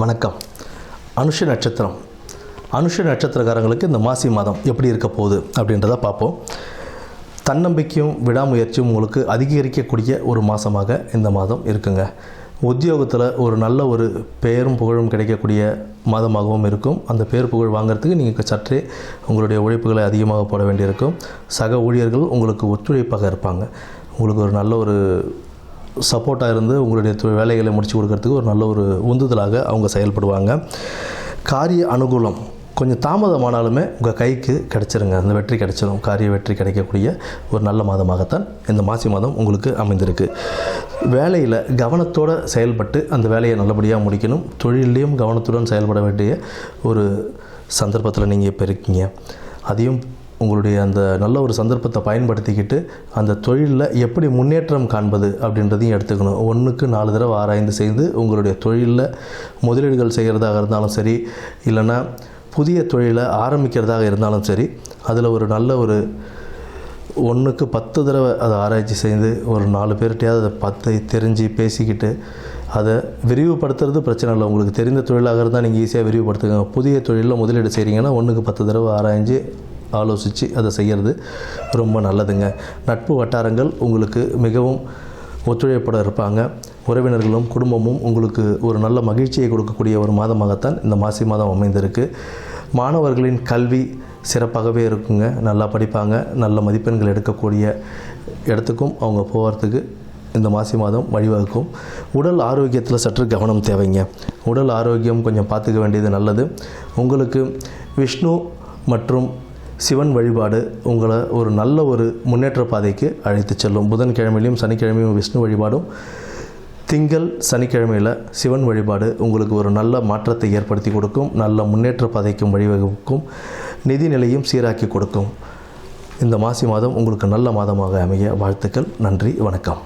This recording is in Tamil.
வணக்கம். அனுஷ நட்சத்திரம். அனுஷ நட்சத்திரக்காரங்களுக்கு இந்த மாசி மாதம் எப்படி இருக்க போகுது அப்படின்றத பார்ப்போம். தன்னம்பிக்கையும் விடாமுயற்சியும் உங்களுக்கு அதிகரிக்கக்கூடிய ஒரு மாதமாக இந்த மாதம் இருக்குங்க. உத்தியோகத்தில் ஒரு நல்ல ஒரு பெயரும் புகழும் கிடைக்கக்கூடிய மாதமாகவும் இருக்கும். அந்த பேர் புகழ் வாங்கிறதுக்கு நீங்கள் சற்றே உங்களுடைய உழைப்புகளை அதிகமாக போட வேண்டியிருக்கும். சக ஊழியர்கள் உங்களுக்கு ஒத்துழைப்பாக இருப்பாங்க. உங்களுக்கு ஒரு நல்ல ஒரு சப்போர்ட்டாக இருந்து உங்களுடைய வேலைகளை முடித்து கொடுக்கறதுக்கு ஒரு நல்ல ஒரு உந்துதலாக அவங்க செயல்படுவாங்க. காரிய அனுகூலம் கொஞ்சம் தாமதமானாலுமே உங்கள் கைக்கு கிடச்சிருங்க. அந்த வெற்றி கிடச்சிடும். காரிய வெற்றி கிடைக்கக்கூடிய ஒரு நல்ல மாதமாகத்தான் இந்த மாசி மாதம் உங்களுக்கு அமைந்திருக்கு. வேலையில் கவனத்தோடு செயல்பட்டு அந்த வேலையை நல்லபடியாக முடிக்கணும். தொழிலையும் கவனத்துடன் செயல்பட வேண்டிய ஒரு சந்தர்ப்பத்தில் நீங்கள் இப்போ இருக்கீங்க. அதையும் உங்களுடைய அந்த நல்ல ஒரு சந்தர்ப்பத்தை பயன்படுத்திக்கிட்டு அந்த தொழிலில் எப்படி முன்னேற்றம் காண்பது அப்படின்றதையும் எடுத்துக்கணும். 1க்கு 4 தடவை ஆராய்ந்து செய்து உங்களுடைய தொழிலில் முதலீடுகள் செய்கிறதாக இருந்தாலும் சரி, இல்லைன்னா புதிய தொழிலை ஆரம்பிக்கிறதாக இருந்தாலும் சரி, அதில் ஒரு நல்ல ஒரு 1க்கு 10 தடவை அதை ஆராய்ச்சி செய்து ஒரு 4 பேர்கிட்டையாவது அதை பார்த்து தெரிஞ்சு பேசிக்கிட்டு அதை விரிவுபடுத்துறது பிரச்சனை இல்லை. உங்களுக்கு தெரிந்த தொழிலாக இருந்தால் நீங்கள் ஈஸியாக விரிவுபடுத்துங்க. புதிய தொழிலில் முதலீடு செய்கிறீங்கன்னா 1க்கு 10 தடவை ஆராய்ஞ்சு ஆலோசித்து அதை செய்கிறது ரொம்ப நல்லதுங்க. நட்பு வட்டாரங்கள் உங்களுக்கு மிகவும் ஒத்துழைப்பட இருப்பாங்க. உறவினர்களும் குடும்பமும் உங்களுக்கு ஒரு நல்ல மகிழ்ச்சியை கொடுக்கக்கூடிய ஒரு மாதமாகத்தான் இந்த மாசி மாதம் அமைந்திருக்கு. மாணவர்களின் கல்வி சிறப்பாகவே இருக்குங்க. நல்லா படிப்பாங்க. நல்ல மதிப்பெண்கள் எடுக்கக்கூடிய இடத்துக்கும் அவங்க போகிறதுக்கு இந்த மாசி மாதம் வழிவகுக்கும். உடல் ஆரோக்கியத்தில் சற்று கவனம் தேவைங்க. உடல் ஆரோக்கியம் கொஞ்சம் பார்த்துக்க வேண்டியது நல்லது. உங்களுக்கு விஷ்ணு மற்றும் சிவன் வழிபாடு உங்களை ஒரு நல்ல ஒரு முன்னேற்ற பாதைக்கு அழைத்து செல்லும். புதன்கிழமையிலையும் சனிக்கிழமையும் விஷ்ணு வழிபாடும், திங்கள் சனிக்கிழமையில் சிவன் வழிபாடு உங்களுக்கு ஒரு நல்ல மாற்றத்தை ஏற்படுத்தி கொடுக்கும். நல்ல முன்னேற்ற பாதைக்கும் வழிவகுக்கும். நிதி நிலையும் சீராக்கி கொடுக்கும். இந்த மாசி மாதம் உங்களுக்கு நல்ல மாதமாக அமைய வாழ்த்துக்கள். நன்றி, வணக்கம்.